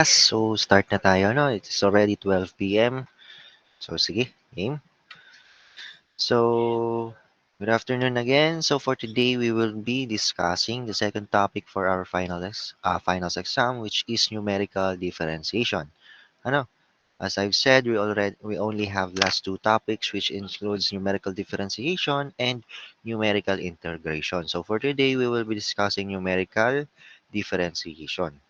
So, start na tayo, no? It's already 12 p.m. So, sige, game. So, good afternoon again. So, for today, we will be discussing the second topic for our finals exam, which is numerical differentiation. Ano? As I've said, we only have last two topics, which includes numerical differentiation and numerical integration. So, for today, we will be discussing numerical differentiation.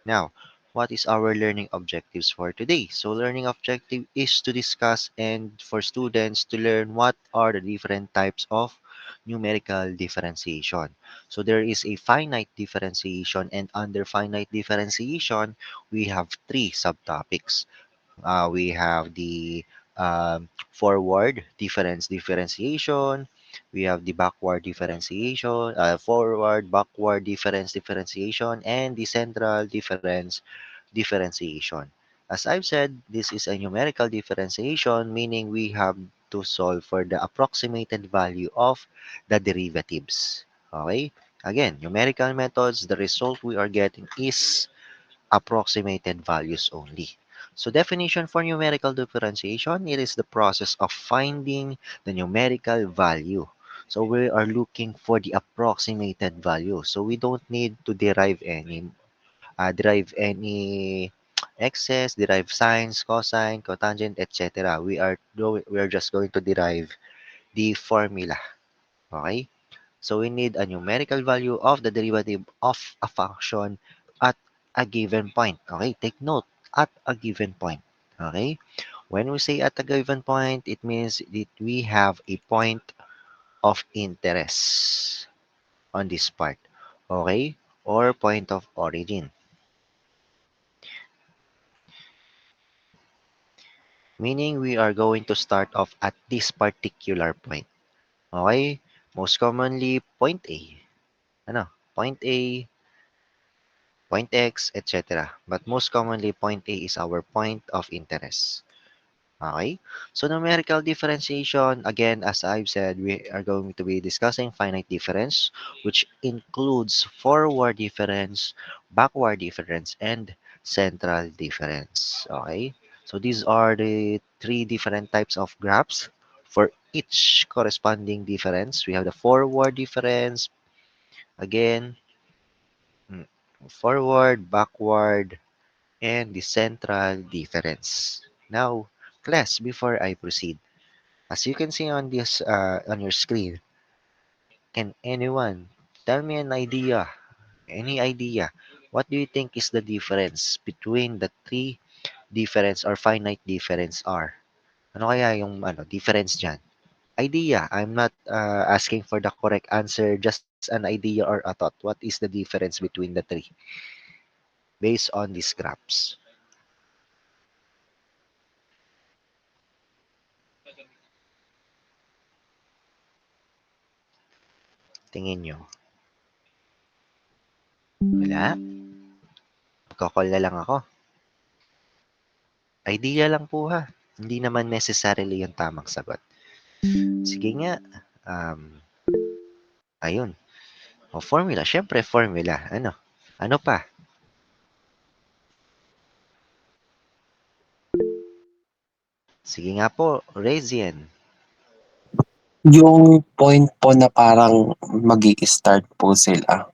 Now, what is our learning objectives for today? So, learning objective is to discuss and for students to learn what are the different types of numerical differentiation. So, there is a finite differentiation, and under finite differentiation, we have three subtopics. We have the forward differentiation. We have the backward differentiation, forward, backward differentiation, and the central differentiation. As I've said, this is a numerical differentiation, meaning we have to solve for the approximated value of the derivatives. Okay? Again, numerical methods, the result we are getting is approximated values only. So definition for numerical differentiation, it is the process of finding the numerical value. So we are looking for the approximated value. So we don't need to derive any excess, derive sines, cosine, cotangent, etc. We are just going to derive the formula. Okay? So we need a numerical value of the derivative of a function at a given point. Okay, take note, at a given point. Okay, when we say at a given point, it means that we have a point of interest on this part. Okay, or point of origin, meaning we are going to start off at this particular point. Okay, most commonly point A. Ano? Point A, point X, etc. But most commonly, point A is our point of interest. Okay? So numerical differentiation, again, as I've said, we are going to be discussing finite difference, which includes forward difference, backward difference, and central difference. Okay? So these are the three different types of graphs. For each corresponding difference, we have the forward difference, again, mm, forward, backward, and the central difference. Now, class, before I proceed, as you can see on this on your screen, can anyone tell me an idea, any idea, what do you think is the difference between the three difference or finite difference are? Ano kaya yung difference diyan? Idea. I'm not asking for the correct answer, just an idea or a thought. What is the difference between the three based on these graphs? Tingin nyo. Wala? Magko-call na lang ako. Idea lang po ha. Hindi naman necessarily yung tamang sagot. Sige nga. Um, ayun. O, formula. Siyempre, formula. Ano? Ano pa? Sige nga po, Rezian. Yung point po na parang magi-start po sila.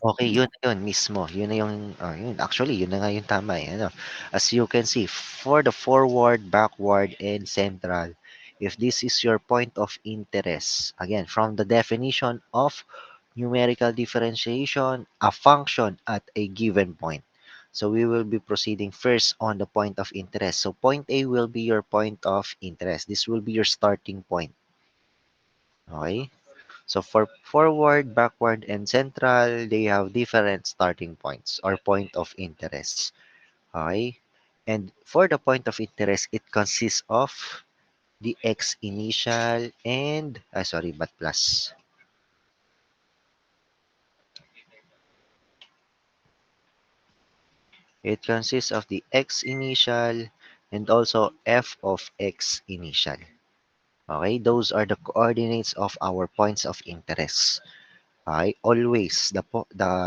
Okay, yun na yun mismo. Yun na yung, yun. Actually, yun na nga yung tama eh. Ano? As you can see, for the forward, backward, and central, if this is your point of interest, again, from the definition of numerical differentiation, a function at a given point. So we will be proceeding first on the point of interest. So point A will be your point of interest. This will be your starting point. Okay? So for forward, backward, and central, they have different starting points or point of interest. Okay? And for the point of interest, it consists of the x initial and, sorry, but plus. It consists of the x initial and also f of x initial. Okay, those are the coordinates of our points of interest. Okay, always the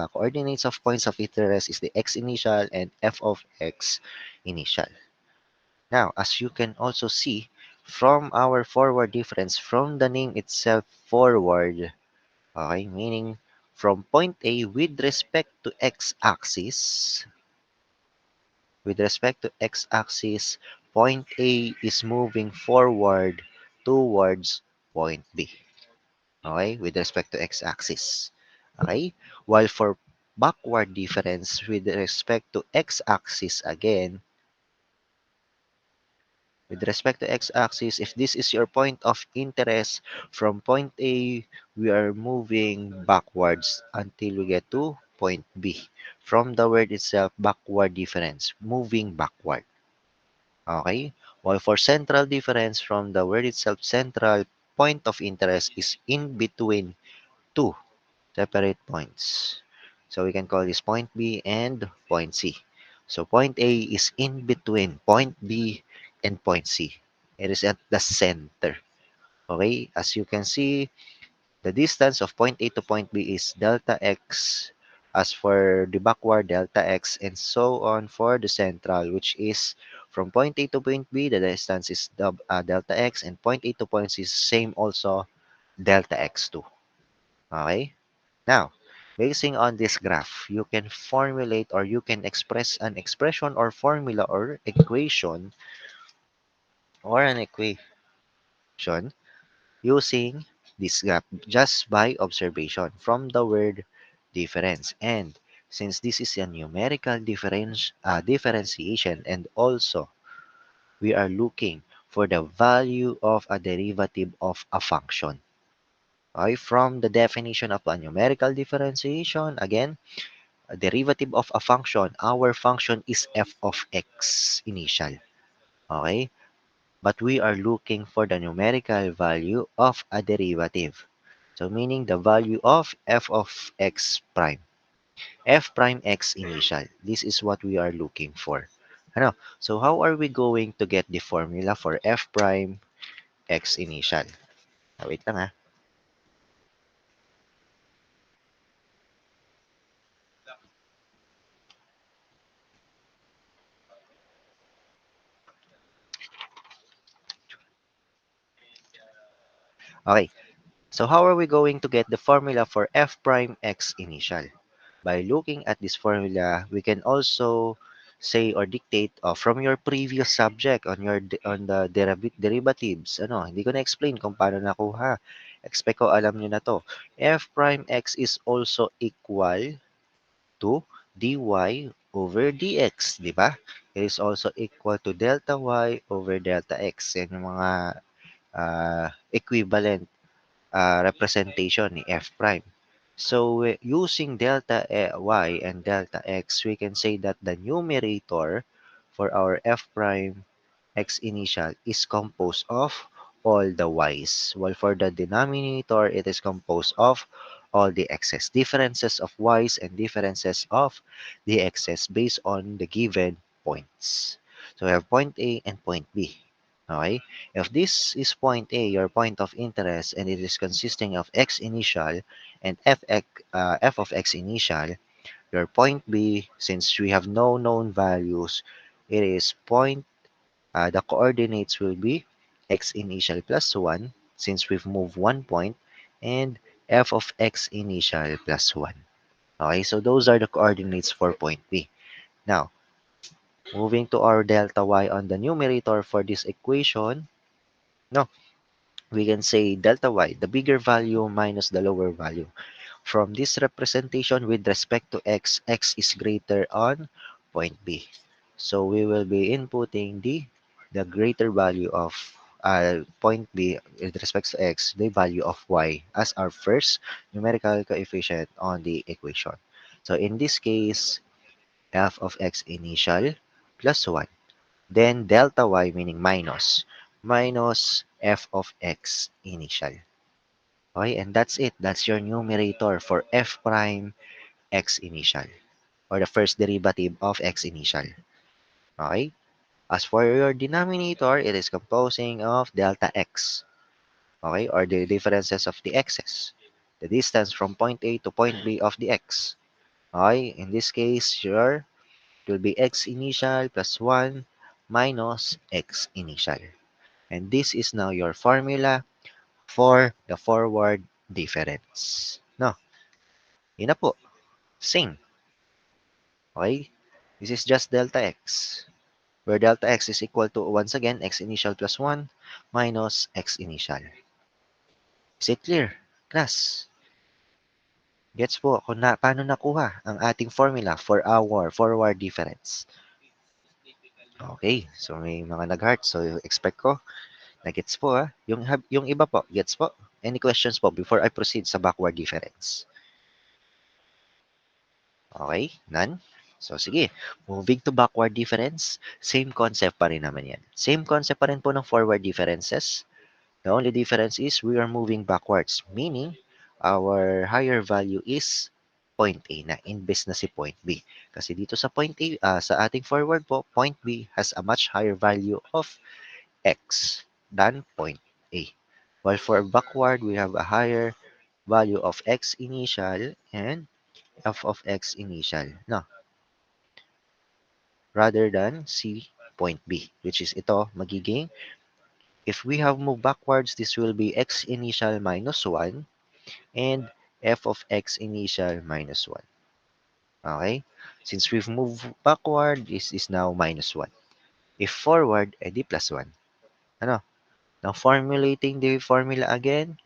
coordinates of points of interest is the x initial and f of x initial. Now, as you can also see from our forward difference from the name itself forward, okay, meaning from point A with respect to x-axis, point A is moving forward towards point B. Okay, with respect to x-axis. Okay, while for backward difference with respect to x-axis again, with respect to x-axis, if this is your point of interest, from point A, we are moving backwards until we get to point B. From the word itself, backward difference, moving backward. Okay? While for central difference, from the word itself, central, point of interest is in between two separate points. So we can call this point B and point C. So point A is in between point B and point C. It is at the center. Okay, as you can see, the distance of point A to point B is delta x. As for the backward, delta x, and so on for the central, which is from point A to point B, the distance is delta x, and point A to point C is same also, delta x2. Okay? Now, basing on this graph, you can formulate or you can express an expression or formula or equation or an equation using this graph just by observation from the word difference. And since this is a numerical differentiation and also we are looking for the value of a derivative of a function. Okay, from the definition of a numerical differentiation, again, a derivative of a function, our function is f of x initial. Okay? But we are looking for the numerical value of a derivative. So meaning the value of f of x prime. F prime x initial. This is what we are looking for. Ano? So how are we going to get the formula for f prime x initial? Wait lang ha. Okay. So how are we going to get the formula for f prime x initial? By looking at this formula, we can also say or dictate from your previous subject on on the derivatives. Ano, hindi ko na explain kung paano nakuha. Expect ko alam niyo na to. F prime x is also equal to dy over dx, di ba? It is also equal to delta y over delta x. Yan yung mga equivalent representation ni f prime. So using delta y and delta x, we can say that the numerator for our f prime x initial is composed of all the y's, while for the denominator, it is composed of all the x's, differences of y's and differences of the x's based on the given points. So we have point A and point B. Okay? If this is point A, your point of interest, and it is consisting of x initial and f of x initial, your point B, since we have no known values, it is the coordinates will be x initial plus 1 since we've moved 1 point and f of x initial plus 1. Okay, so those are the coordinates for point B. Now, moving to our delta y on the numerator for this equation, no, we can say delta y, the bigger value minus the lower value. From this representation with respect to x, x is greater on point B. So we will be inputting the greater value of point B with respect to x, the value of y as our first numerical coefficient on the equation. So in this case, f of x initial plus 1. Then delta y meaning minus f of x initial. Okay, and that's it. That's your numerator for f prime x initial or the first derivative of x initial. Okay? As for your denominator, it is composing of delta x. Okay? Or the differences of the x's. the distance from point A to point B of the x. Okay, in this case, sure, it will be x initial plus 1 minus x initial. And this is now your formula for the forward difference. No, yun na po. Same. Okay? This is just delta x, where delta x is equal to, once again, x initial plus 1 minus x initial. Is it clear? Class, gets po kung paano nakuha ang ating formula for our forward difference. Okay, so may mga nag-heart. So, expect ko, na-gets po ha. Yung iba po, gets po? Any questions po before I proceed sa backward difference? Okay, none? So, sige. Moving to backward difference, same concept pa rin naman yan. Same concept pa rin po ng forward differences. The only difference is we are moving backwards, meaning our higher value is point A na, imbes na si point B. Kasi dito sa point A, sa ating forward po, point B has a much higher value of x than point A. While for backward, we have a higher value of x initial and f of x initial. No, rather than C point B, which is ito, magiging, if we have moved backwards, this will be x initial minus 1 and f of x initial minus 1. Okay? Since we've moved backward, this is now minus 1. If forward, edi plus 1. Ano? Now, formulating the formula again,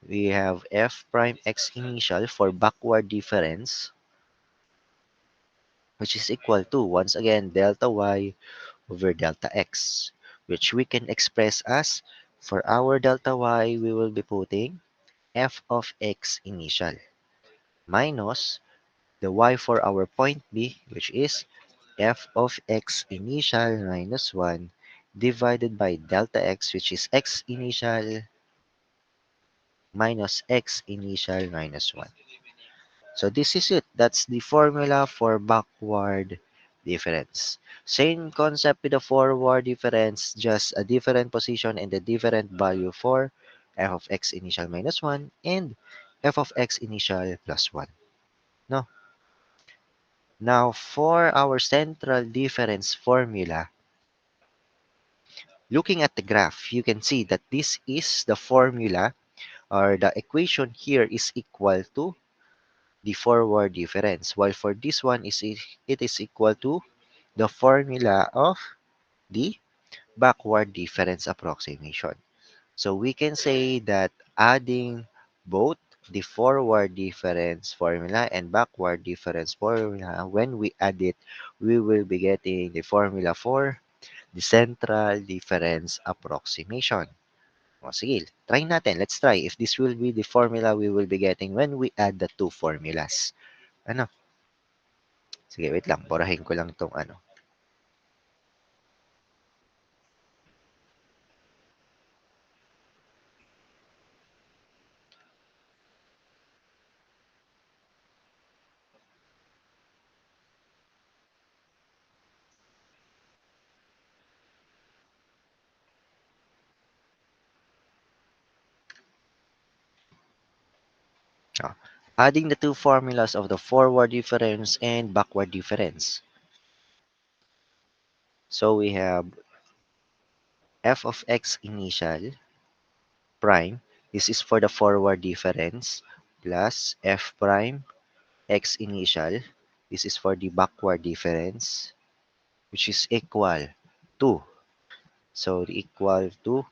we have f prime x initial for backward difference, which is equal to, once again, delta y over delta x, which we can express as, for our delta y, we will be putting f of x initial minus the y for our point B, which is f of x initial minus 1 divided by delta x, which is x initial minus x initial minus 1. So this is it. That's the formula for backward difference. Same concept with the forward difference, just a different position and a different value for f of x initial minus 1 and f of x initial plus 1. No? Now, for our central difference formula, looking at the graph, you can see that this is the formula, or the equation here is equal to the forward difference. While for this one, it is equal to the formula of the backward difference approximation. So we can say that adding both the forward difference formula and backward difference formula, when we add it, we will be getting the formula for the central difference approximation. O sige, try natin. Let's try if this will be the formula we will be getting when we add the two formulas. Ano? Sige, wait lang. Burahin ko lang itong ano. Ah, adding the two formulas of the forward difference and backward difference. So we have f of x initial prime. This is for the forward difference plus f prime x initial. This is for the backward difference, which is equal to. So the equal to,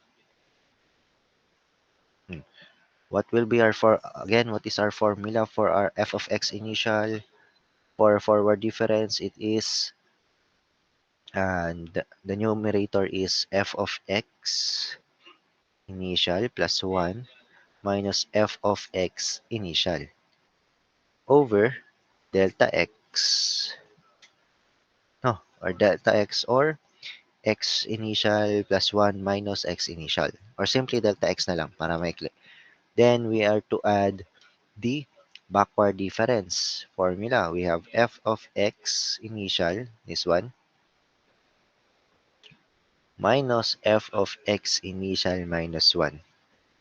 hmm, what will be our for again? What is our formula for our f of x initial for forward difference? It is, and the numerator is f of x initial plus 1 minus f of x initial over delta x, no, or delta x, or x initial plus 1 minus x initial, or simply delta x na lang para may click. Then we are to add the backward difference formula. We have f of x initial, this one, minus f of x initial minus 1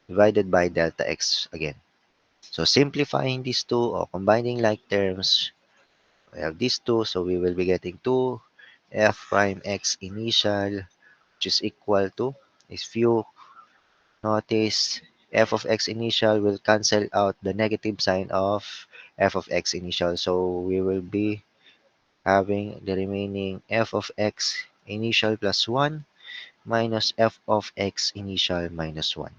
divided by delta x again. So simplifying these two or combining like terms, we have these two, so we will be getting 2 f prime x initial, which is equal to, if you notice, f of x initial will cancel out the negative sign of f of x initial. So we will be having the remaining f of x initial plus 1 minus f of x initial minus 1.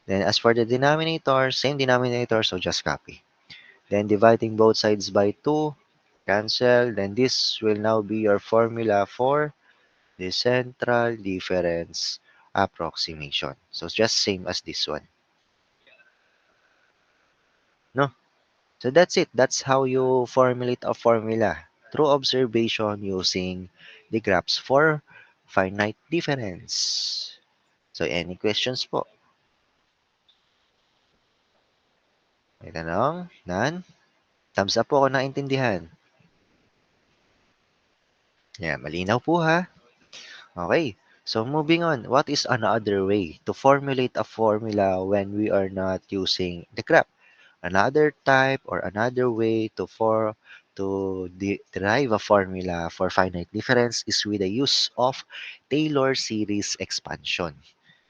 Then as for the denominator, same denominator, so just copy. Then dividing both sides by 2, cancel. Then this will now be your formula for the central difference approximation. So just same as this one. No? So that's it. That's how you formulate a formula through observation using the graphs for finite difference. So any questions po? May tanong? None? Thumbs up po kung naintindihan. Yeah, malinaw po ha. Okay. So moving on, what is another way to formulate a formula when we are not using the graph? Another type or another way to derive a formula for finite difference is with the use of Taylor series expansion.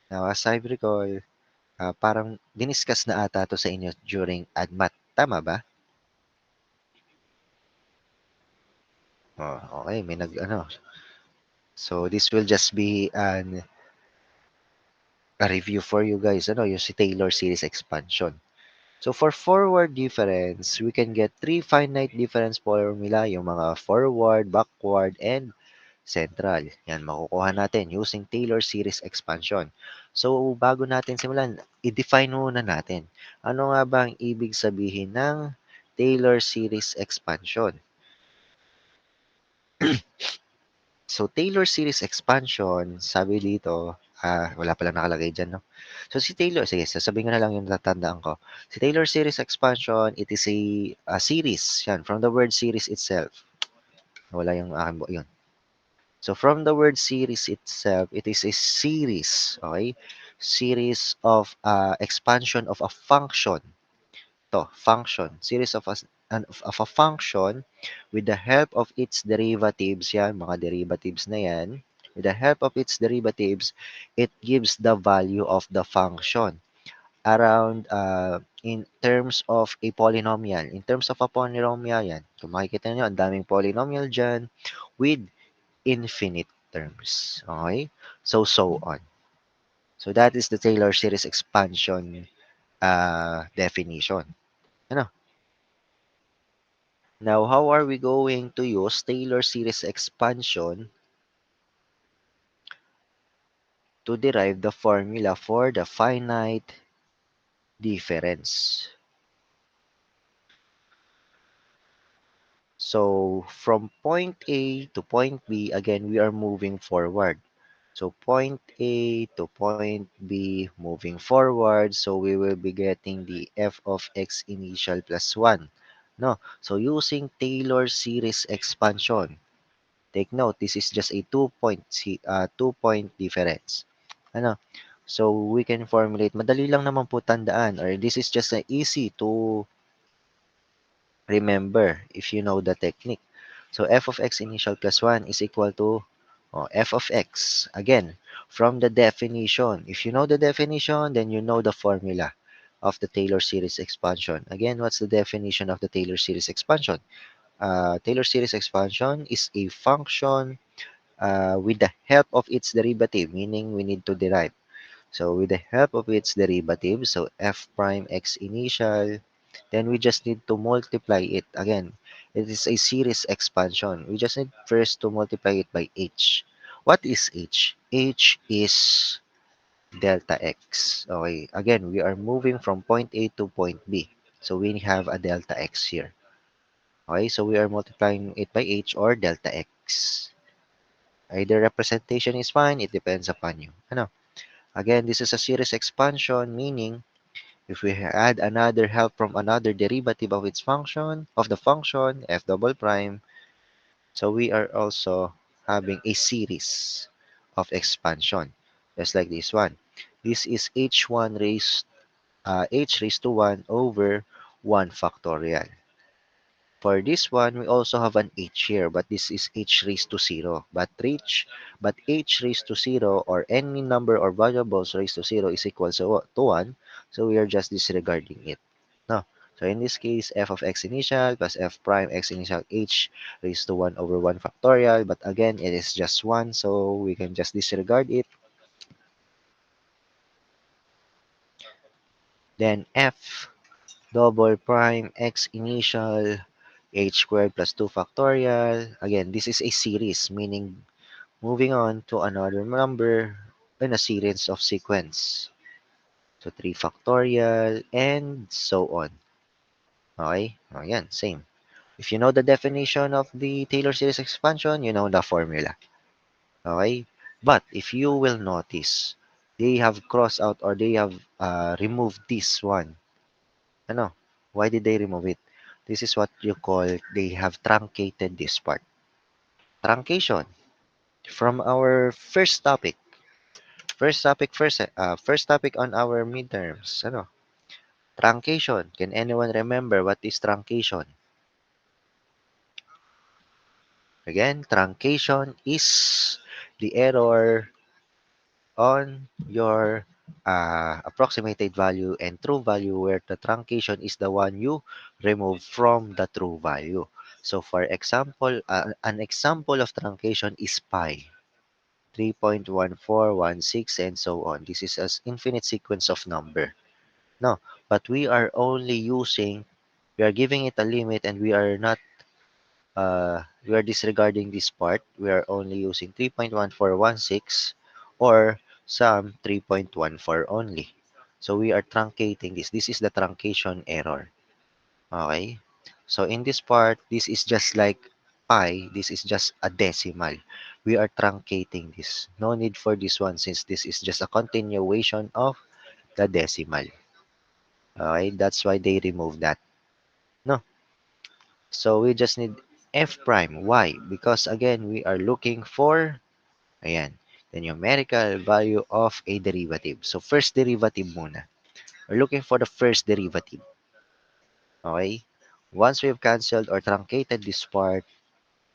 Now, as I recall, parang diniscuss na ata to sa inyo during ADMAT. Tama ba? Oh, okay, may nag-ano. So, this will just be a review for you guys. Ano, yung si Taylor series expansion. So, for forward difference, we can get three finite difference formula, yung mga forward, backward, and central. Yan, makukuha natin using Taylor series expansion. So, bago natin simulan, i-define muna natin. Ano nga ba ang ibig sabihin ng Taylor series expansion? So, Taylor series expansion, sabi dito, wala palang nakalagay dyan, no? So, si Taylor, sige, sasabihin ko na lang yung natatandaan ko. Si Taylor series expansion, it is a series. Yan, from the word series itself. Wala yung aking yun. So, from the word series itself, it is a series, okay? Series of expansion of a function. To, function. Series of of a function with the help of its derivatives, yan, mga derivatives na yan. With the help of its derivatives, it gives the value of the function around in terms of a polynomial. In terms of a polynomial, yan. Kung makikita nyo, ang daming polynomial dyan with infinite terms. Okay? So on. So that is the Taylor series expansion definition. Ano? Now, how are we going to use Taylor series expansion to derive the formula for the finite difference? So, from point A to point B, again, we are moving forward. So, point A to point B, moving forward. So, we will be getting the f of x initial plus 1. No? So, using Taylor series expansion, take note, this is just a 2 point difference. Ano? So, we can formulate, madali lang naman po tandaan, or this is just easy to remember if you know the technique. So, f of x initial plus 1 is equal to f of x. Again, from the definition. If you know the definition, then you know the formula of the Taylor series expansion. Again, what's the definition of the Taylor series expansion? Taylor series expansion is a function with the help of its derivative, meaning we need to derive. So with the help of its derivative, so f prime x initial, then we just need to multiply it. Again, it is a series expansion. We just need first to multiply it by h. What is h? H is delta x. Okay, again, we are moving from point A to point B. So we have a delta x here. Okay, so we are multiplying it by h or delta x. Either representation is fine, it depends upon you. Ano? Again, this is a series expansion, meaning if we add another help from another derivative of its function, of the function, f double prime, so we are also having a series of expansion, just like this one. This is h1 raised h raised to 1 over 1 factorial. For this one, we also have an h here, but this is h raised to 0. But h raised to 0 or any number or variables raised to 0 is equal to 1. So we are just disregarding it. No. So in this case, f of x initial plus f prime x initial h raised to 1 over 1 factorial. But again, it is just 1, so we can just disregard it. Then f double prime x initial h squared plus 2 factorial. Again, this is a series, meaning moving on to another number in a series of sequence. So 3 factorial and so on. Okay? Ayan, same. If you know the definition of the Taylor series expansion, you know the formula. Okay? But if you will notice, they have crossed out or they have removed this one. Ano? Why did they remove it? This is what you call they have truncated this part. Truncation. From our first topic on our midterms. Ano? Truncation. Can anyone remember what is truncation? Again, truncation is the error on your approximated value and true value where the truncation is the one you remove from the true value. So for example, an example of truncation is pi, 3.1416 and so on. This is an infinite sequence of number. No, but we are giving it a limit and we are disregarding this part. We are only using 3.1416 or some 3.14 only. So we are truncating this. This is the truncation error. Okay? So in this part, this is just like pi. This is just a decimal. We are truncating this. No need for this one since this is just a continuation of the decimal. Okay? That's why they removed that. No. So we just need f prime. Why? Because again, we are looking for, ayan, the numerical value of a derivative. So first derivative muna. We're looking for the first derivative. Okay? Once we've canceled or truncated this part,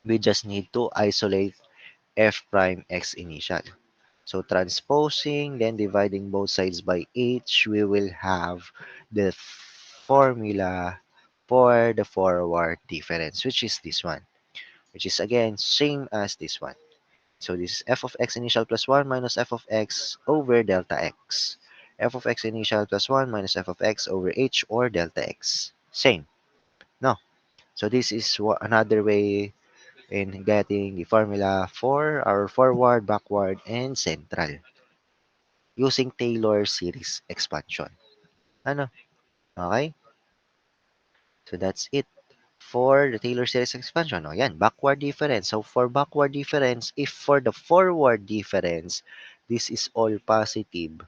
we just need to isolate f prime x initial. So transposing, then dividing both sides by h, we will have the formula for the forward difference, which is this one, which is again same as this one. So this is f of x initial plus 1 minus f of x over delta x. F of x initial plus 1 minus f of x over h or delta x. Same. No. So this is another way in getting the formula for our forward, backward, and central using Taylor series expansion. Ano? Okay? So that's it for the Taylor series expansion. O yan, backward difference. So for backward difference, if for the forward difference, this is all positive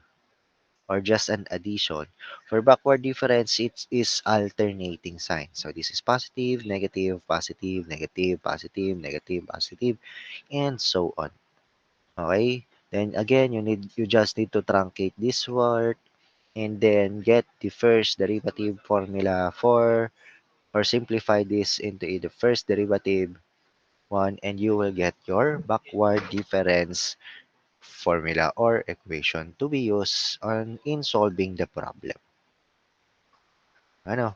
or just an addition. For backward difference, it is alternating sign. So this is positive, negative, positive, negative, positive, negative, positive, and so on. Okay? Then again, you just need to truncate this word and then get the first derivative formula for or simplify this into the first derivative one and you will get your backward difference formula or equation to be used in solving the problem. Ano?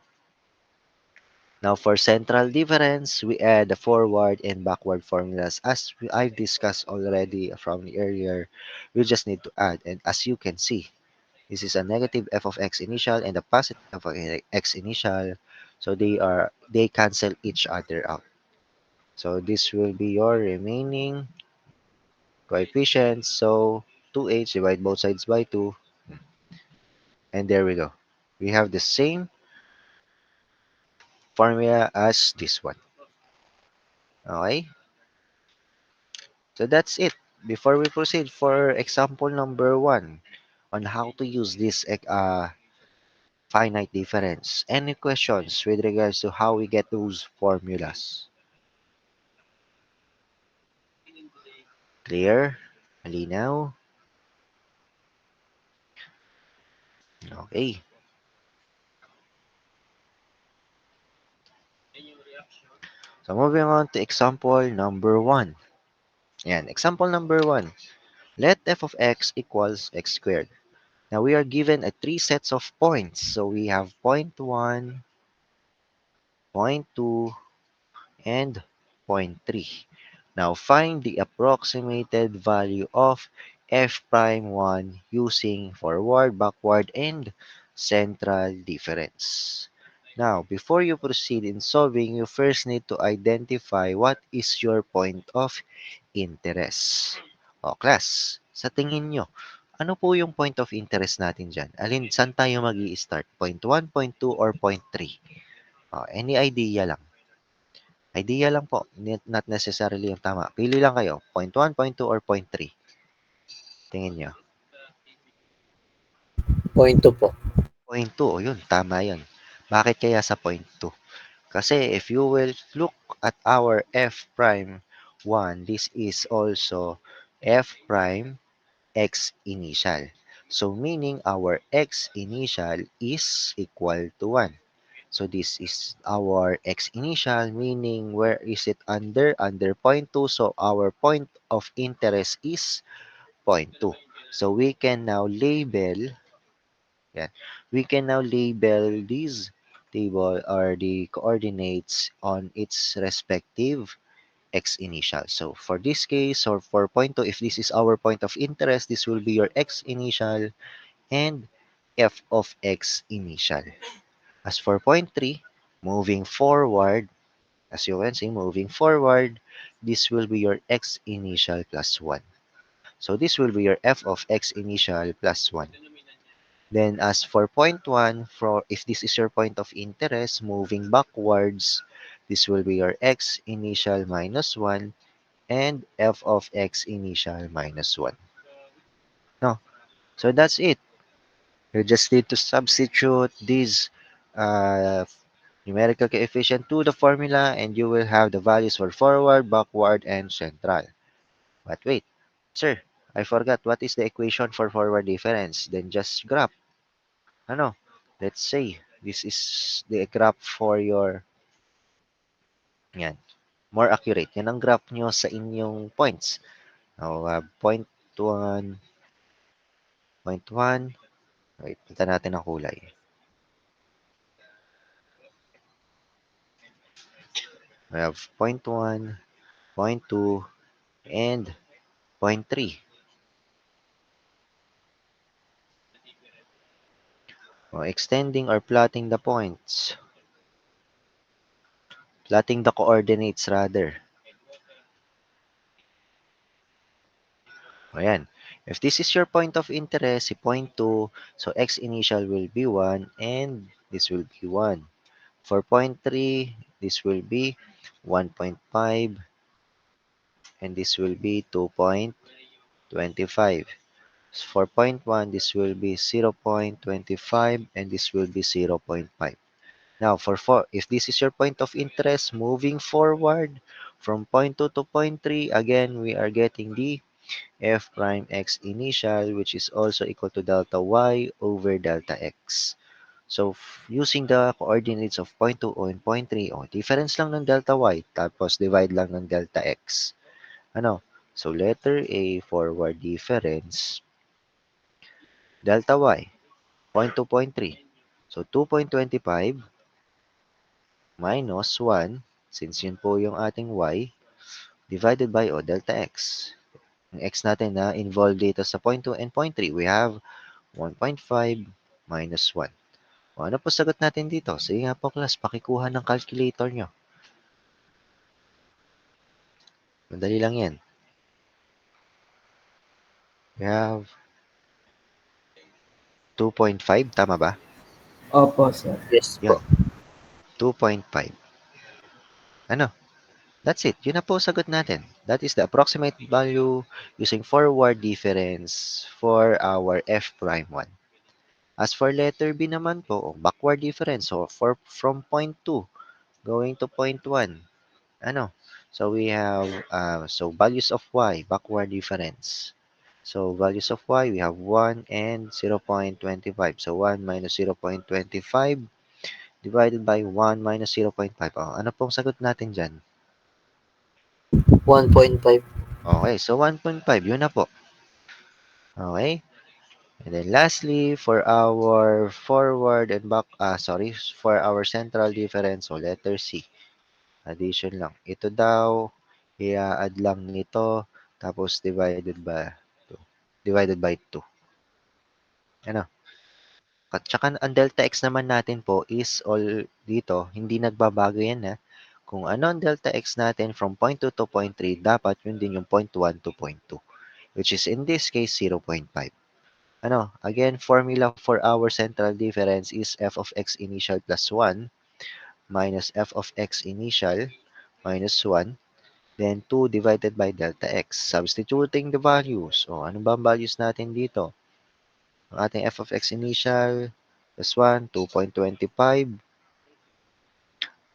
Now for central difference, we add the forward and backward formulas as I've discussed already from the earlier. We just need to add, and as you can see, this is a negative f of x initial and a positive f of x initial. So they cancel each other out. So this will be your remaining coefficients. So 2h, divide both sides by 2. And there we go. We have the same formula as this one. Okay? So that's it. Before we proceed for example number 1 on how to use this finite difference. Any questions with regards to how we get those formulas? Clear? Malinaw? Okay. So moving on to example number 1. Yan, example number 1. Let f of x equals x squared. Now we are given a 3 sets of points. So we have point 1, point 2, and point 3. Now find the approximated value of f prime 1 using forward, backward, and central difference. Now, before you proceed in solving, you first need to identify what is your point of interest. O class, sa tingin nyo, ano po yung point of interest natin dyan? Saan tayo mag start? Point 1, point 2, or point 3? Any idea lang? Idea lang po, not necessarily yung tama. Pili lang kayo, point 1, point 2, or point 3. Tingin nyo. Point 2 po. Point 2, o yun, tama yun. Bakit kaya sa point 2? Kasi if you will look at our f prime 1, this is also f prime x initial. So meaning our x initial is equal to 1. So this is our x initial, meaning where is it under? Under point 2. So our point of interest is point 2. So we can now label, yeah, we can now label this table or the coordinates on its respective x initial. So for this case, or for point 2, if this is our point of interest, this will be your x initial and f of x initial. As for point 3, moving forward, as you can see, moving forward, this will be your x initial plus 1. So this will be your f of x initial plus 1. Then as for point 1, if this is your point of interest, moving backwards, this will be your x initial minus 1 and f of x initial minus 1. No, so that's it. You just need to substitute this uh, numerical coefficient to the formula and you will have the values for forward, backward, and central. But wait, sir, I forgot what is the equation for forward difference. Then just graph. Ano? Let's say this is the graph for your, yan, more accurate. Yan ang graph nyo sa inyong points. Now, point 1, point 1. Wait, punta natin ang kulay. We have point 1, point 2, and point 3. Extending or plotting the points. Plotting the coordinates rather. Ayan. If this is your point of interest, si point 2, so x initial will be 1 and this will be 1. For point 3, this will be 1.5 and this will be 2.25. For point 1, this will be 0.25 and this will be 0.5. Now, if this is your point of interest, moving forward from point 2 to point 3, again, we are getting the f prime x initial, which is also equal to delta y over delta x. So, using the coordinates of point 2 and point 3, difference lang ng delta y, tapos divide lang ng delta x. Ano? So, letter A, forward difference, delta y, point 2, point 3. So, 2.25 minus 1, since yun po yung ating y, divided by delta x. Yung x natin na involved dito sa point 2 and point 3, we have 1.5 minus 1. Ano po sagot natin dito? Sige nga po class, pakikuha ng calculator nyo. Madali lang yan. We have 2.5, tama ba? Opo, sir. Yes po. Yun, 2.5. Ano? That's it. Yun na po sagot natin. That is the approximate value using forward difference for our f prime 1. As for letter B naman po, backward difference. So, from point 2 going to point 1. Ano? So, we have values of y, backward difference. So, values of y, we have 1 and 0.25. So, 1 minus 0.25 divided by 1 minus 0.5. Ano pong sagot natin dyan? 1.5. Okay, so 1.5, yun na po. Okay? And then lastly, for our forward and back, for our central difference, so letter C, addition lang. Ito daw, i-add lang nito, tapos divided by 2. Ano? At saka ang delta x naman natin po is all dito, hindi nagbabago yan ha. Kung ano ang delta x natin from point 2 to point 3, dapat yun din yung point 1 to point 2, which is in this case 0.5. Ano, again, formula for our central difference is f of x initial plus 1 minus f of x initial minus 1, then 2 divided by delta x. Substituting the values. O, ano ba ang values natin dito? Ang ating f of x initial plus 1, 2.25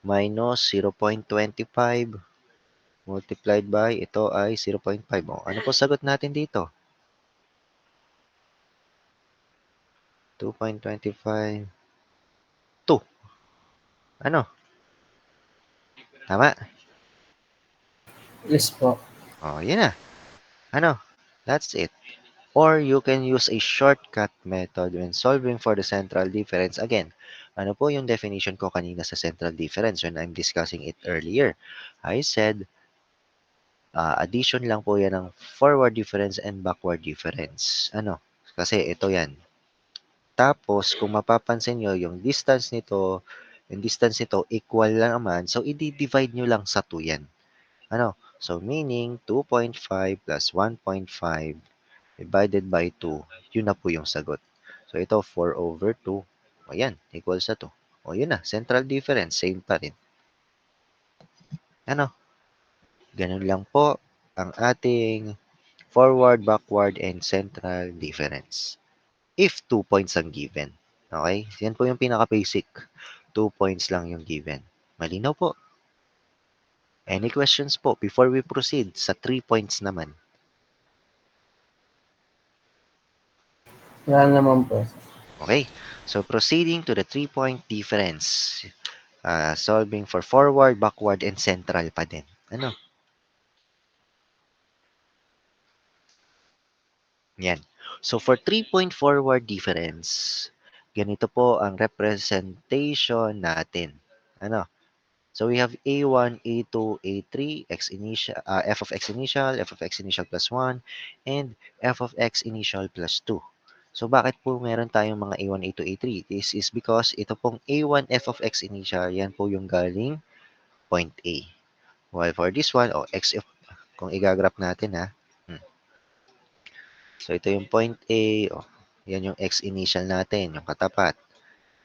minus 0.25 multiplied by ito ay 0.5. O, ano po sagot natin dito? 2.25, 2. Ano? Tama? Yes po. O, yun na. Ano? That's it. Or you can use a shortcut method when solving for the central difference. Again, ano po yung definition ko kanina sa central difference when I'm discussing it earlier? I said, addition lang po yan ng forward difference and backward difference. Ano? Kasi ito yan. Tapos, kung mapapansin nyo, yung distance nito equal lang naman. So, i-divide nyo lang sa 2 yan. Ano? So, meaning 2.5 plus 1.5 divided by 2, yun na po yung sagot. So, ito 4/2. Ayan, equals sa 2. O, yun na. Central difference, same pa rin. Ano? Ganun lang po ang ating forward, backward, and central difference. If 2 points ang given. Okay? Yan po yung pinaka-basic. 2 points lang yung given. Malinaw po. Any questions po before we proceed sa 3 points naman? Wala naman po. Okay? So, proceeding to the 3-point difference. Solving for forward, backward, and central pa din. Ano? Yan. So, for 3-point forward difference, ganito po ang representation natin. Ano? So, we have A1, A2, A3, f of x initial, f of x initial plus 1, and f of x initial plus 2. So, bakit po meron tayong mga A1, A2, A3? This is because ito pong A1 f of x initial, yan po yung galing point A. While for this one, kung igagraph natin ha. Hmm. So, ito yung point A. Yan yung x initial natin, yung katapat.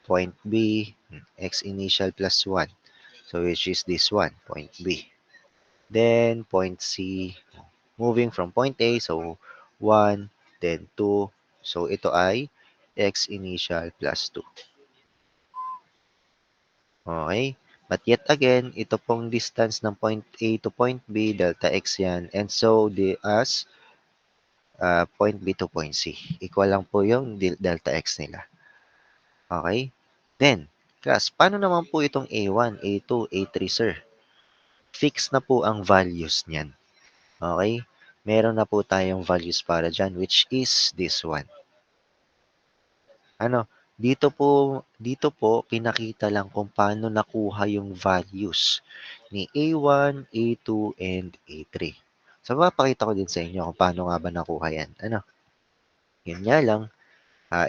Point B, x initial plus 1. So, which is this one, point B. Then, point C, moving from point A, so 1, then 2. So, ito ay x initial plus 2. Okay? But yet again, ito pong distance ng point A to point B, delta x yan. And so, as point B to point C. Equal lang po yung delta x nila. Okay? Then, class, paano naman po itong A1, A2, A3, sir? Fix na po ang values niyan. Okay? Meron na po tayong values para dyan, which is this one. Ano? Dito po, pinakita lang kung paano nakuha yung values ni A1, A2, and A3. So, papakita ko din sa inyo kung paano nga ba nakuha yan. Ano? Yun nga lang,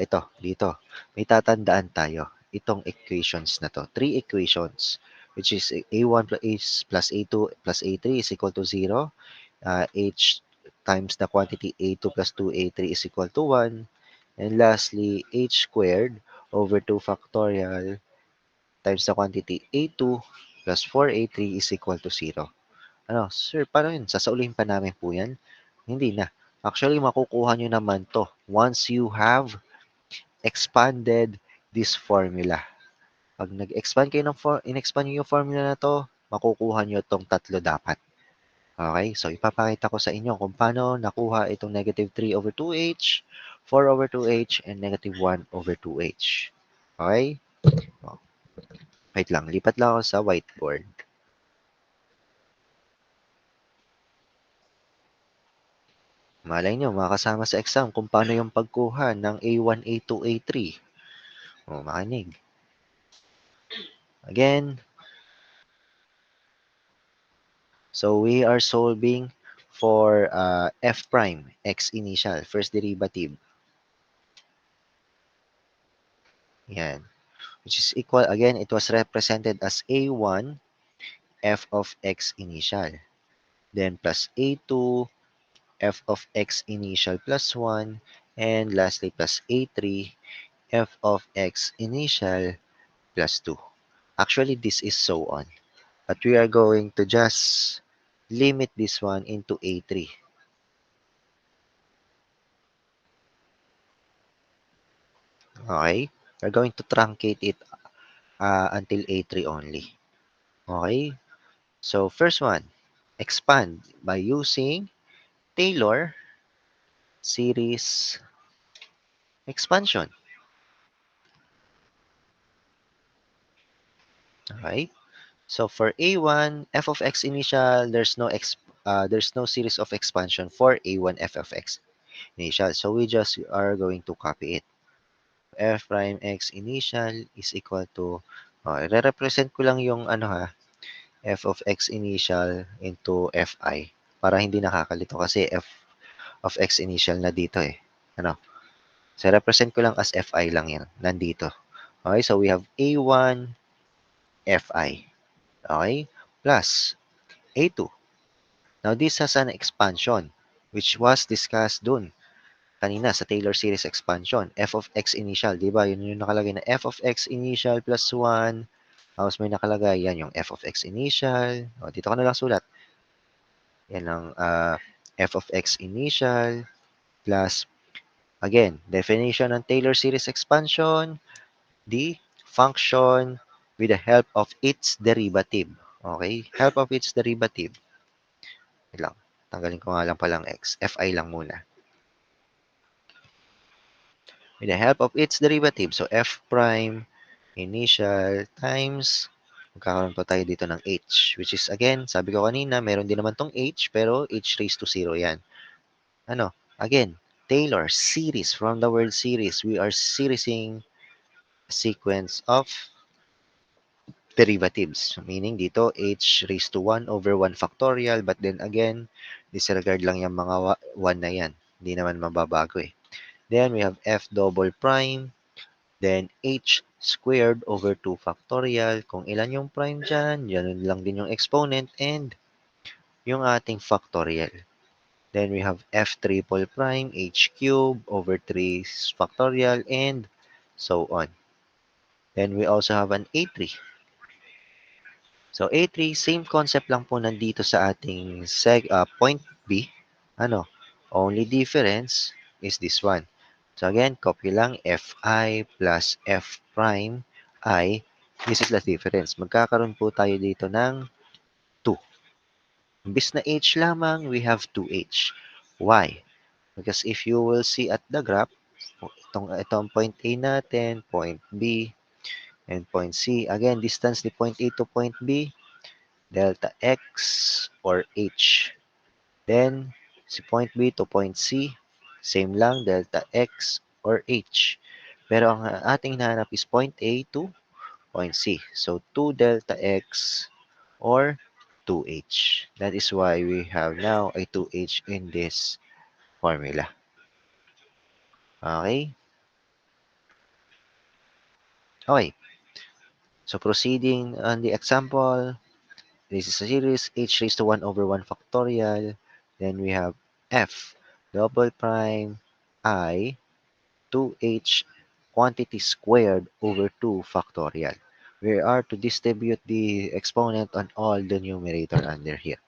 ito, dito. May tatandaan tayo. Itong equations na to. Three equations, which is A1 plus A2 plus A3 is equal to 0. H times the quantity A2 plus 2A3 is equal to 1. And lastly, H squared over 2 factorial times the quantity A2 plus 4A3 is equal to 0. Ano, sir, paano yun? Sasaulihin pa namin po yan? Hindi na. Actually, makukuha nyo naman to once you have expanded this formula. Pag nag-expand kayo in-expand nyo yung formula na to, makukuha nyo tong tatlo dapat. Okay? So, ipapakita ko sa inyo kung paano nakuha itong negative 3 over 2h, 4 over 2h, and negative 1 over 2h. Okay? O, wait lang. Lipat lang ako sa whiteboard. Malay nyo, makasama sa exam kung paano yung pagkuha ng A1, A2, A3. O, makinig. Again, so we are solving for f prime, x initial, first derivative. Yan. Which is equal, again, it was represented as A1, f of x initial. Then plus A2, f of x initial plus 1. And lastly, plus A3, f of x initial plus 2. Actually, this is so on. But we are going to just limit this one into A3. Okay? We're going to truncate it until A3 only. Okay? So, first one, expand by using Taylor series expansion. Okay? So, for A1, f of x initial, there's no series of expansion for A1 f of x initial. So, we just are going to copy it. F prime x initial is equal to, re-represent ko lang yung f of x initial into fi para hindi nakakalito kasi f of x initial na dito eh. Ano? So, represent ko lang as fi lang yan. Nandito. Okay, so we have a1 fi. Okay? Plus a2. Now, this has an expansion which was discussed dun kanina sa Taylor series expansion. F of x initial, di ba? Yun yung nakalagay na f of x initial plus 1. Tapos may nakalagay, yan yung f of x initial. O, dito ka na lang sulat. Yan ang f of x initial plus, again, definition ng Taylor series expansion, the function with the help of its derivative. Okay? Help of its derivative. Wait lang. Tanggalin ko nga lang palang x. Fi lang muna. With the help of its derivative. So, f prime initial times, magkakaroon pa tayo dito ng h, which is, again, sabi ko kanina, meron din naman tong h, pero h raised to 0 yan. Ano? Again, Taylor series. From the word series, we are seriesing a sequence of derivatives. Meaning dito, h raised to 1 over 1 factorial, but then again, disregard lang yung mga 1 na yan. Hindi naman mababago eh. Then, we have f double prime. Then, h squared over 2 factorial. Kung ilan yung prime dyan, yan lang din yung exponent and yung ating factorial. Then, we have f triple prime, h cube over 3 factorial, and so on. Then, we also have an a3. So, a3, same concept lang po nandito sa ating point B. Ano? Only difference is this one. So again, copy lang fi plus f prime I. This is the difference. Magkakaroon po tayo dito ng 2. Imbis na h lamang, we have 2h. Why? Because if you will see at the graph, itong point A natin, point B, and point C. Again, distance ni point A to point B, delta x or h. Then, si point B to point C, same lang, delta x or h. Pero ang ating hinahanap is point A to point C. So, 2 delta x or 2h. That is why we have now a 2h in this formula. Okay? Okay. So, proceeding on the example, this is a series, h raised to 1 over 1 factorial. Then we have f double prime I 2h quantity squared over 2 factorial. We are to distribute the exponent on all the numerator under here.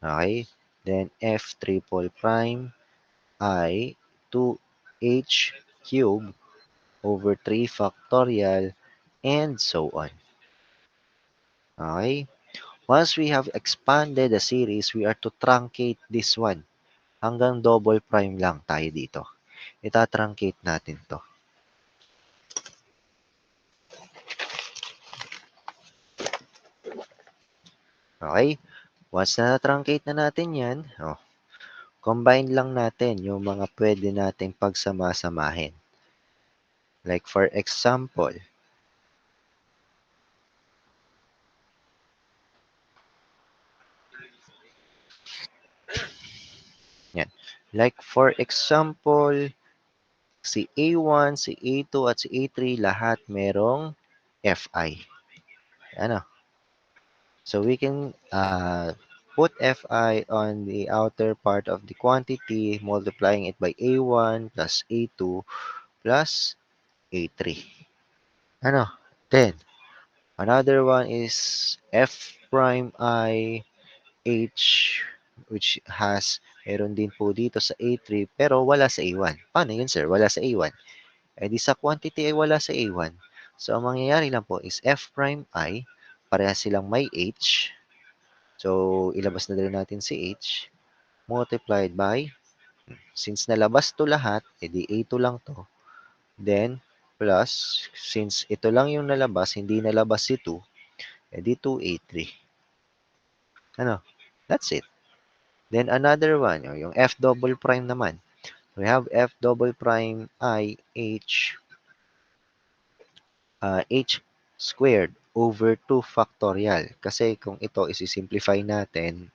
Okay? Then f triple prime I 2h cube over 3 factorial and so on. Okay? Once we have expanded the series, we are to truncate this one. Hanggang double prime lang tayo dito. Ita-truncate natin to. Okay? Once na truncate na natin yan, combine lang natin yung mga pwede nating pagsama-samahin. Like for example, yan. Like for example, si A1, si A2 at si A3 lahat merong Fi. Ano? So we can put Fi on the outer part of the quantity, multiplying it by A1 plus A2 plus A3. Ano? Then, another one is F prime I H, which has meron din po dito sa A3 pero wala sa A1. Paano yun, sir? Wala sa A1. Eh di sa quantity ay wala sa A1. So ang mangyayari lang po is F prime I, parehas silang may H. So ilabas na din natin si H multiplied by, since nalabas to lahat, edi A2 lang to. Then plus, since ito lang yung nalabas, hindi nalabas si 2, edi 2A3. Ano? That's it. Then another one, yung F double prime naman. We have F double prime I H H squared over 2 factorial. Kasi kung ito isi-simplify natin,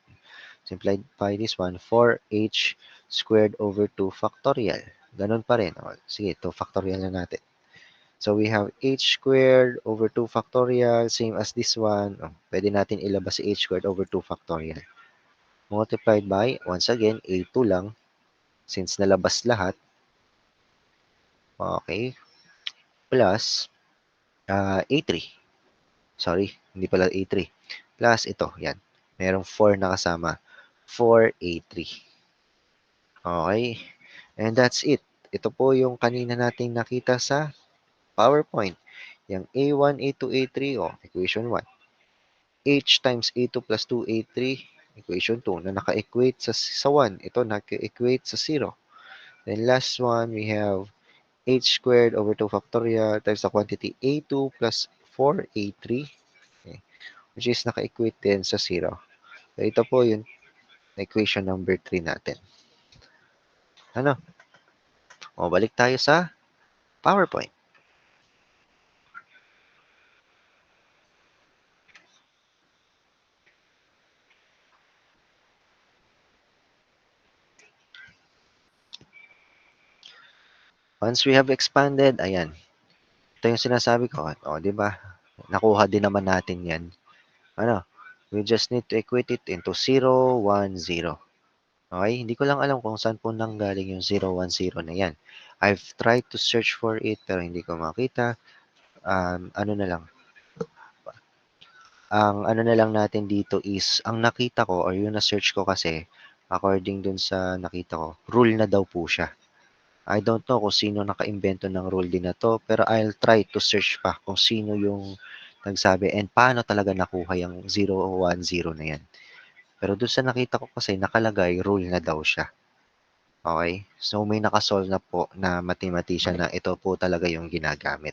simplify this one, 4H squared over 2 factorial. Ganun pa rin. O, sige, 2 factorial na natin. So we have H squared over 2 factorial, same as this one. O, pwede natin ilabas si H squared over 2 factorial. Multiplied by, once again, A2 lang, since nalabas lahat. Okay, plus A3. Sorry, hindi pala A3. Plus ito, yan. Merong 4 na kasama. 4A3. Okay? And that's it. Ito po yung kanina nating nakita sa PowerPoint. Yung A1, A2, A3, equation 1. H times A2 plus 2A3, equation 2, na naka-equate sa 1. Ito, naka-equate sa 0. Then last one, we have H squared over 2 factorial times the quantity A2 plus 4A3, okay, which is naka-equate din sa 0. So, ito po yung equation number 3 natin. Ano? O, balik tayo sa PowerPoint. Once we have expanded, ayan. Ito yung sinasabi ko. O, di ba? Nakuha din naman natin yan. Ano? We just need to equate it into 0, 1, 0. Okay? Hindi ko lang alam kung saan po nanggaling yung 0, 1, 0 na yan. I've tried to search for it pero hindi ko makita. Ano na lang. Ang ano na lang natin dito is, ang nakita ko or yung na-search ko kasi, according dun sa nakita ko, rule na daw po siya. I don't know kung sino nakaimbento ng rule din na to, pero I'll try to search pa kung sino yung nagsabi and paano talaga nakuha yung 010 na yan. Pero doon sa nakita ko kasi nakalagay rule na daw siya. Okay? So may nakasolve na po na mathematician na ito po talaga yung ginagamit.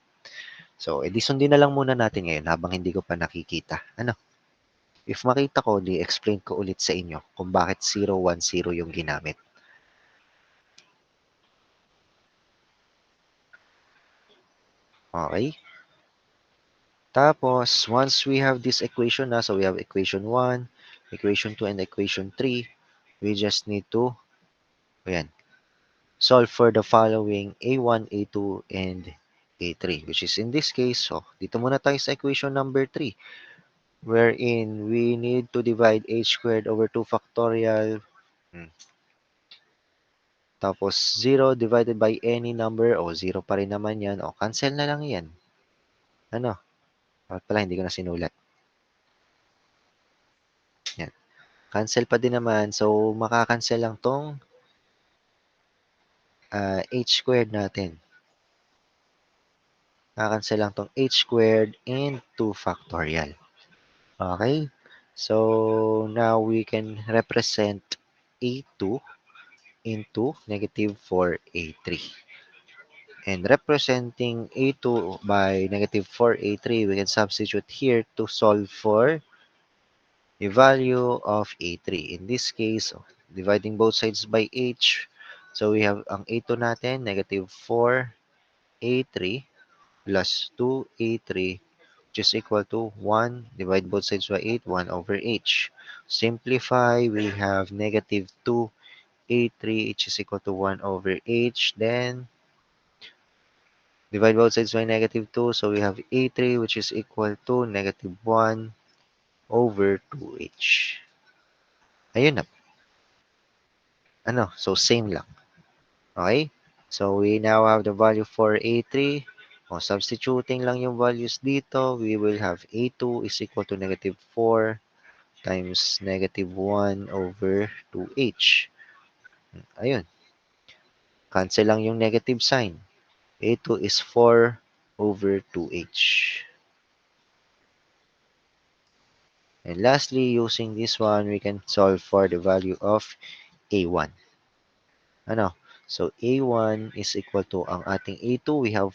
So edi sundin na lang muna natin ngayon habang hindi ko pa nakikita. Ano? If makita ko, di explain ko ulit sa inyo kung bakit 010 yung ginamit. Okay? Tapos, once we have this equation na, so we have equation 1, equation 2, and equation 3, we just need to, ayan, solve for the following A1, A2, and A3, which is in this case, so dito muna tayo sa equation number 3, wherein we need to divide h squared over 2 factorial, tapos 0 divided by any number, o 0 pa rin naman yan, o cancel na lang yan. Ano? Bakit pala hindi ko na sinulat. Yan. Cancel pa din naman. So, makakancel lang tong h squared natin. Makakancel lang tong h squared and 2 factorial. Okay? So, now we can represent a2 into negative 4a3. And representing a2 by negative 4a3, we can substitute here to solve for the value of a3. In this case, dividing both sides by h. So we have ang a2 natin, negative 4a3 plus 2a3, which is equal to 1. Divide both sides by 8, 1 over h. Simplify, we have negative 2a3, which is equal to 1 over h. Then, divide both sides by negative 2, so we have a3, which is equal to negative 1 over 2h. Ayun na. So same lang. Okay? So we now have the value for A3. Substituting lang yung values dito, we will have A2 is equal to negative 4 times negative 1 over 2H. Ayun. Cancel lang yung negative sign. A2 is 4 over 2H. And lastly, using this one, we can solve for the value of A1. So A1 is equal to ang ating A2, we have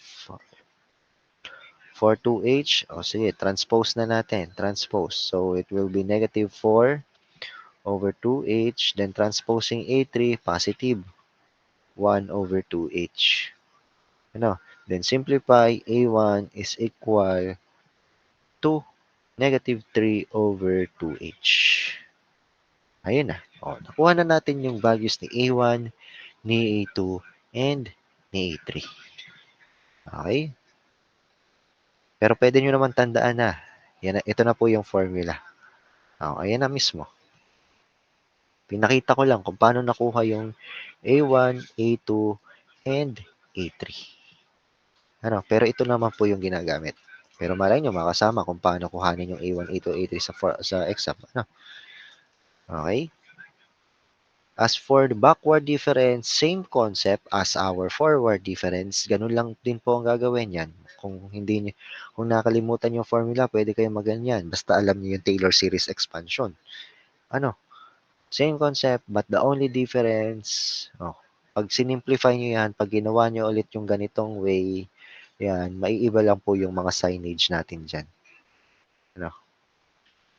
for 2h, sige, transpose na natin. Transpose. So, it will be negative 4 over 2h. Then, transposing a3, positive 1 over 2h. Then, simplify a1 is equal to negative 3 over 2h. Ayun na. Nakuha na natin yung values ni a1, ni a2, and ni a3. Okay? Pero pwede nyo naman tandaan na. Ito na po yung formula. Ayan na mismo. Pinakita ko lang kung paano nakuha yung A1, A2, and A3. Pero ito naman po yung ginagamit. Pero malay nyo, makasama kung paano kuhanin yung A1, A2, A3 sa exam. Okay? As for the backward difference, same concept as our forward difference. Ganun lang din po ang gagawin yan. Kung nakalimutan yung formula, pwede kayo maganyan. Basta alam niyo yung Taylor series expansion. Same concept, but the only difference, pag sinimplify nyo yan, pag ginawa nyo ulit yung ganitong way, yan, maiiba lang po yung mga signage natin dyan.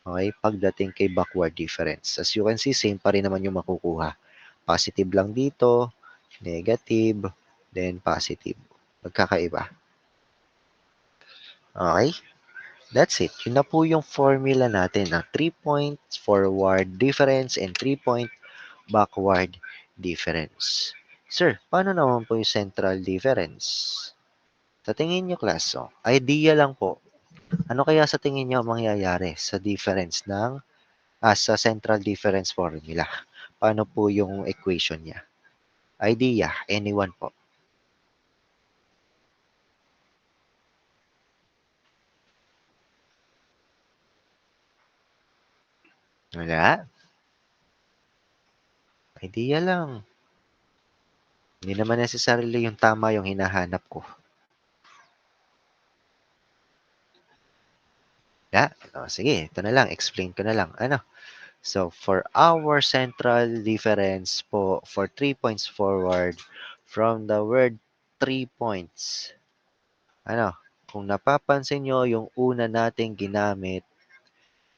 Okay, pagdating kay backward difference. As you can see, same pa rin naman yung makukuha. Positive lang dito, negative, then positive. Magkakaiba. Okay? That's it. Yun na po yung formula natin ng 3-point forward difference and 3-point backward difference. Sir, paano naman po yung central difference? Sa tingin nyo, class, idea lang po. Ano kaya sa tingin nyo mangyayari sa difference sa central difference formula? Paano po yung equation niya? Idea, anyone po? Wala? Idea lang. Hindi naman necessarily yung tama yung hinahanap ko. Sige, ito na lang. Explain ko na lang. So, for our central difference po, for 3 points forward, from the word 3 points, kung napapansin nyo, yung una nating ginamit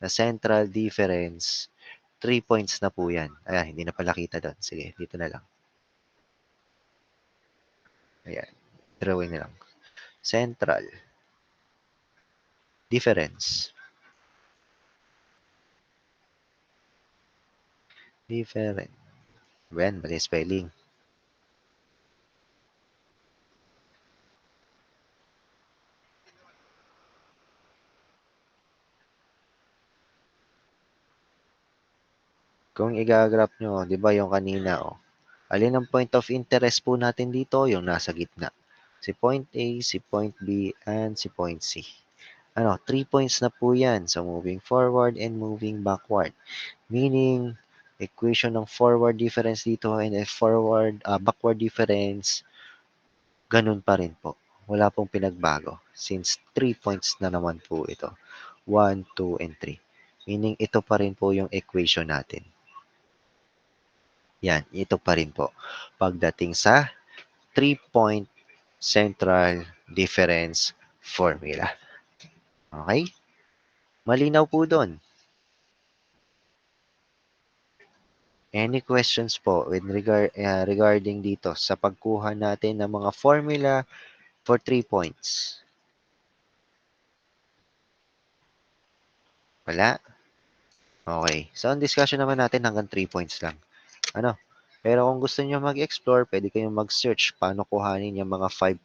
na central difference, 3 points na po yan. Ayan, hindi na pala kita doon. Sige, dito na lang. Ayan, drawing na lang. Central difference. Different. When, mali spelling. Kung i-graph nyo, di ba yung kanina, alin ang point of interest po natin dito? Yung nasa gitna. Si point A, si point B, and si point C. 3 points na po yan. So, moving forward and moving backward. Meaning, equation ng forward difference dito and backward difference, ganun pa rin po. Wala pong pinagbago. Since 3 points na naman po ito. 1, 2, and 3. Meaning, ito pa rin po yung equation natin. Yan, ito pa rin po. Pagdating sa 3-point central difference formula. Okay? Malinaw po doon. Any questions po regarding dito sa pagkuha natin ng mga formula for 3 points? Wala? Okay. So, ang discussion naman natin hanggang 3 points lang. Ano? Pero kung gusto niyo mag-explore, pwede kayong mag-search paano kuhanin yung mga 5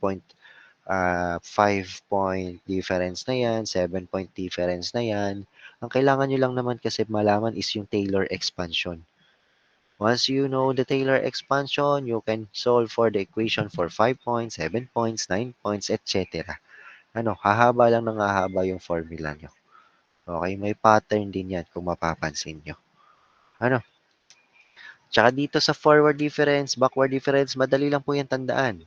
point difference na yan, 7 point difference na yan. Ang kailangan nyo lang naman kasi malaman is yung Taylor expansion. Once you know the Taylor expansion, you can solve for the equation for 5 points, 7 points, 9 points, etc. Ano, hahaba lang ng hahaba yung formula nyo. Okay, may pattern din yan kung mapapansin nyo. Ano, tsaka dito sa forward difference, backward difference, madali lang po yan tandaan.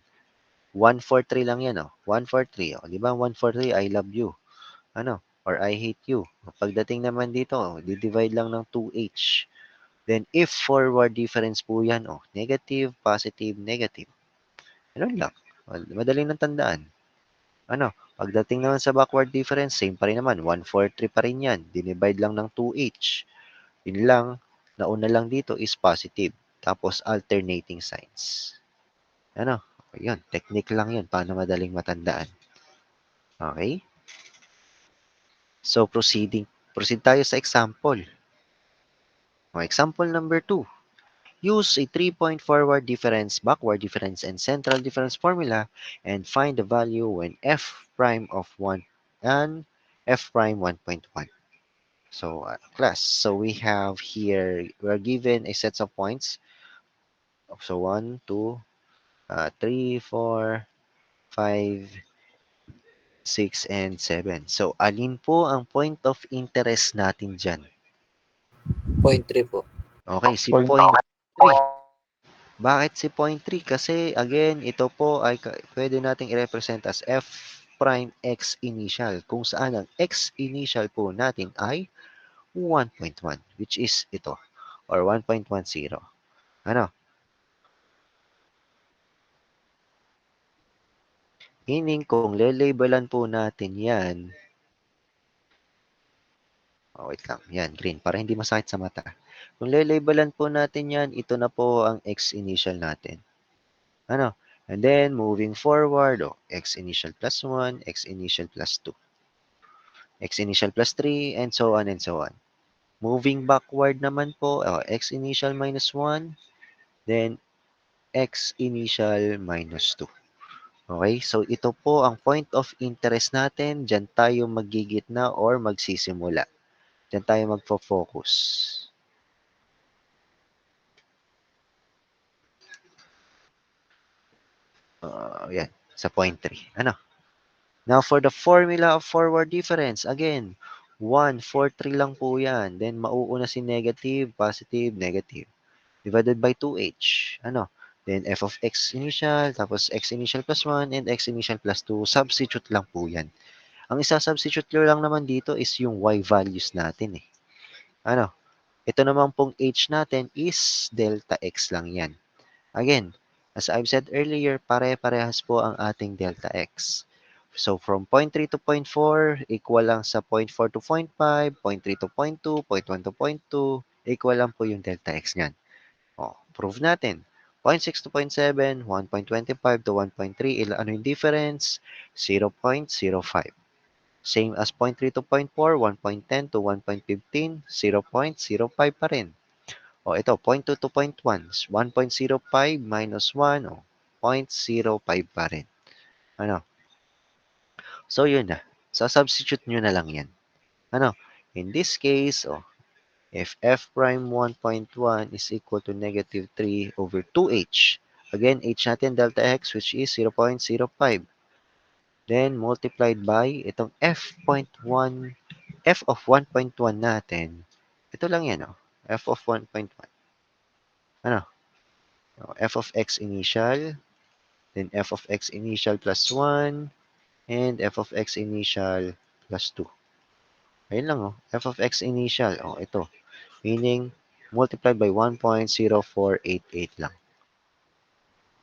143 lang yan, oh. 143, oh. Di ba? 143, I love you. Ano? Or I hate you. Pagdating naman dito, oh, di-divide lang ng 2h. Then, if forward difference po yan, oh, negative, positive, negative. Ganun lang. Madali nang tandaan. Ano? Pagdating naman sa backward difference, same pa rin naman. 143 pa rin yan. Dinivide lang ng 2h. Yun lang, nauna lang dito is positive. Tapos alternating signs. Ano? Yun, technique lang yun. Paano madaling matandaan. Okay? So, proceed tayo sa example. Example number 2. Use a 3-point forward difference, backward difference, and central difference formula and find the value when f prime of 1 and f prime 1.1. So, class, so we have here, we're given a set of points. So, 1, 2, 3, 4, 5, 6, and 7. So, alin po ang point of interest natin dyan? Point 3 po. Okay, si Point point 3. Bakit si point 3? Kasi again, ito po ay pwede nating i-represent as f prime x initial kung saan ang x initial po natin ay 1.1 which is ito or 1.10. Ano? Meaning kung lelabelan po natin yan, wait lang, yan, green, para hindi masakit sa mata. Kung lelabelan po natin yan, ito na po ang x initial natin. Ano? And then, moving forward, x initial plus 1, x initial plus 2, x initial plus 3, and so on and so on. Moving backward naman po, x initial minus 1, then x initial minus 2. Okay, so ito po ang point of interest natin. Diyan tayo magigitna or magsisimula. Diyan tayo magfo-focus. Yan, sa point 3. Ano? Now, for the formula of forward difference, again, 1, 4, 3 lang po yan. Then, mauuna si negative, positive, negative. Divided by 2h. Ano? Then, f of x initial, tapos x initial plus 1, and x initial plus 2. Substitute lang po yan. Ang isa-substitute nyo lang naman dito is yung y values natin eh. Ano? Ito naman pong h natin is delta x lang yan. Again, as I've said earlier, pare-parehas po ang ating delta x. So, from point 3 to point 4, equal lang sa point 4 to point 5, point 3 to point 2, point 1 to point 2, equal lang po yung delta x niyan. Prove natin. Point 6 to point 7, 1.25 to 1.3, ano yung difference? 0.05. Same as point 3 to point 4, 1.10 to 1.15, 0.05 pa rin. Ito, point 2 to point 1, 1.05 minus 1, 0.05 pa rin. Ano? So, yun na. So, substitute nyo na lang yan. Ano? In this case, if f prime 1.1 is equal to negative 3 over 2h, again, h natin delta x which is 0.05. Then, multiplied by itong f.1, f of 1.1 natin. Ito lang yan, f of 1.1. Ano? F of x initial, then f of x initial plus 1, and f of x initial plus 2. Ayun lang, f of x initial, ito. Meaning, multiplied by 1.0488 lang.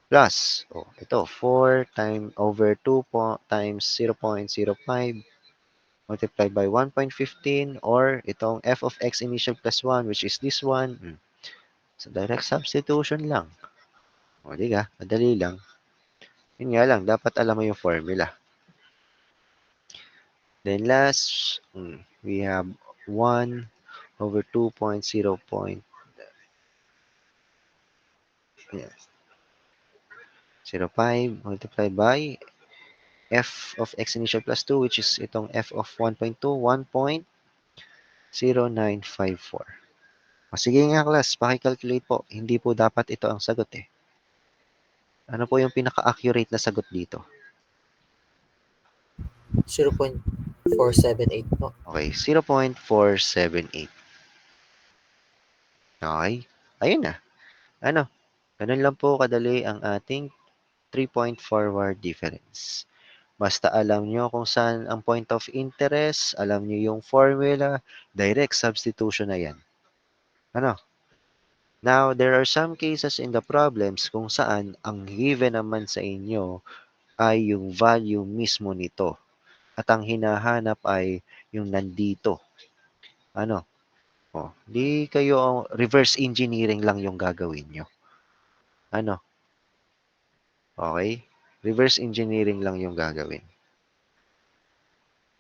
Plus, ito, 4 over 2 times 0.05 multiplied by 1.15 or itong f of x initial plus 1 which is this one. So, direct substitution lang. O, di ka? Madali lang. Yun nga lang, dapat alam mo yung formula. Then last, we have 1 over 2.0 point, yeah, 0.5 multiplied by f of x initial plus 2, which is itong f of 1.2, 1.0954. O sige nga class, paki-calculate po. Hindi po dapat ito ang sagot eh. Ano po yung pinaka-accurate na sagot dito? 0.478 po. Okay, 0.478. Okay, ayun na. Ano, ganun lang po kadali ang ating 3-point forward difference. Basta alam nyo kung saan ang point of interest, alam nyo yung formula, direct substitution na yan. Ano? Now, there are some cases in the problems kung saan ang given naman sa inyo ay yung value mismo nito. At ang hinahanap ay yung nandito. Ano? Di kayo reverse engineering lang yung gagawin nyo. Ano? Okay? Reverse engineering lang yung gagawin.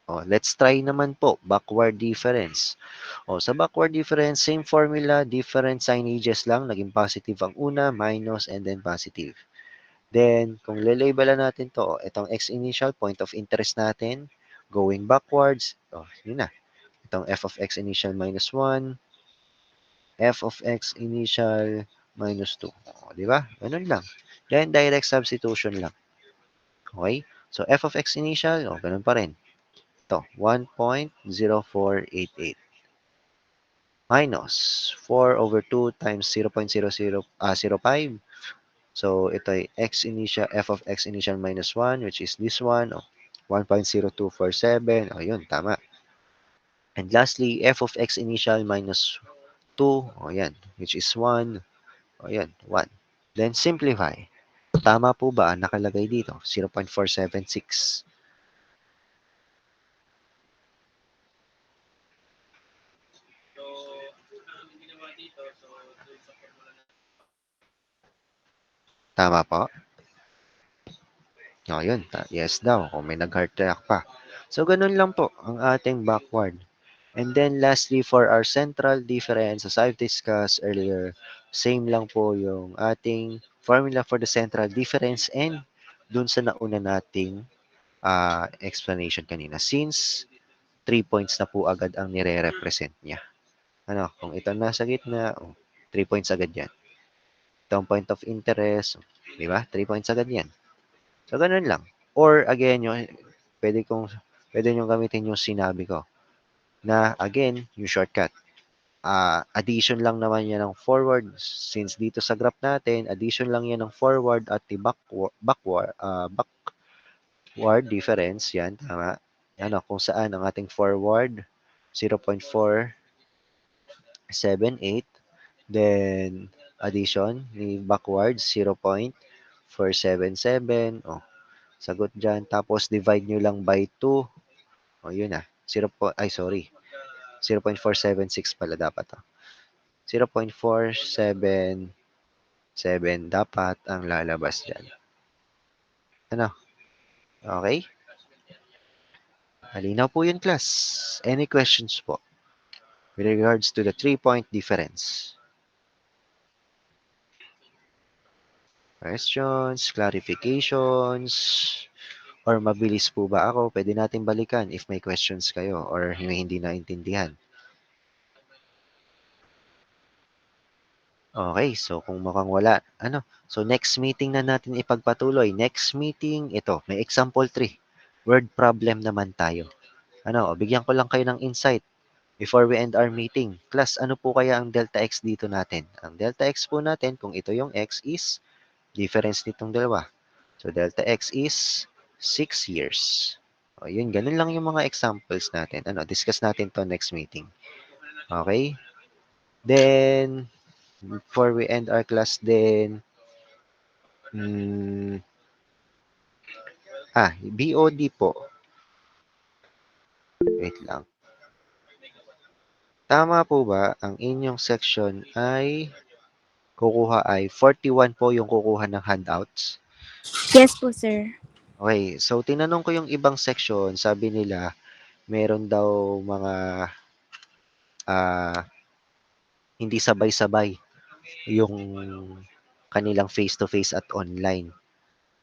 Let's try naman po, backward difference. Sa backward difference, same formula, different signages lang. Naging positive ang una, minus, and then positive. Then, kung lalabelan natin to, itong x initial, point of interest natin, going backwards, yun na. Itong f of x initial minus 1, f of x initial minus 2. Di ba? Ganun lang. Then, direct substitution lang. Okay? So, f of x initial, ganun pa rin. Ito, 1.0488 minus 4 over 2 times 0.05. So, ito ay x initial, f of x initial minus 1, which is this one, 1.0247. Yun, tama. And lastly, f of x initial minus 2, yan, which is 1. Yan, 1. Then, simplify. Tama po ba ang nakalagay dito? 0.476. Tama po? Yun. Yes daw, kung may nag-heart react pa. So, ganun lang po ang ating backward. And then lastly, for our central difference, as I've discussed earlier, same lang po yung ating formula for the central difference and dun sa nauna nating explanation kanina. Since 3 points na po agad ang nire-represent niya. Kung ito nasa gitna, 3 points agad yan. Itong point of interest, di ba? 3 points agad yan. So, ganun lang. Or again, pwede kong pwede nyo gamitin yung sinabi ko na again, yung shortcut. Addition lang naman yan ng forward. Since dito sa graph natin, addition lang yan ng forward at the backward difference. Yan, tama. Kung saan ang ating forward, 0.478. Then, addition ni backwards, 0.477. Sagot dyan. Tapos, divide nyo lang by 2. Yun na. 0.476 pala dapat. 0.477 dapat ang lalabas dyan. Okay? Malinaw po yun, class. Any questions po with regards to the 3-point difference? Questions, clarifications, or mabilis po ba ako? Pwede natin balikan if may questions kayo or hindi naintindihan. Okay, so kung mukhang wala, So next meeting na natin ipagpatuloy. Next meeting, ito, may example 3. Word problem naman tayo. Bigyan ko lang kayo ng insight before we end our meeting. Class, ano po kaya ang delta x dito natin? Ang delta x po natin, kung ito yung x is difference nitong dalawa. So delta x is 6 years. Yun, ganun lang yung mga examples natin. Discuss natin to next meeting. Okay? Then, before we end our class then, BOD po. Wait lang. Tama po ba ang inyong section ay kukuha ay 41 po yung kukuha ng handouts. Yes po, sir. Okay, so tinanong ko yung ibang section, sabi nila meron daw mga hindi sabay-sabay yung kanilang face-to-face at online.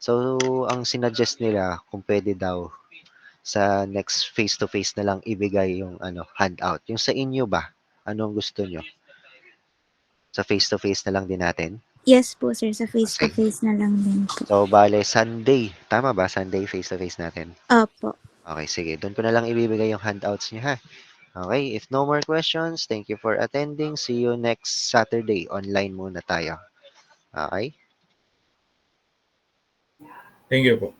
So, ang sinuggest nila kung pwede daw sa next face-to-face na lang ibigay yung handout. Yung sa inyo ba? Anong gusto nyo? Sa face-to-face na lang din natin? Yes po, sir. Sa Sige. face-to-face na lang din po. So, bale, Sunday. Tama ba? Sunday face-to-face natin. Opo. Okay, sige. Doon ko na lang ibibigay yung handouts niyo, ha? Okay, if no more questions, thank you for attending. See you next Saturday. Online muna tayo. Okay? Thank you po.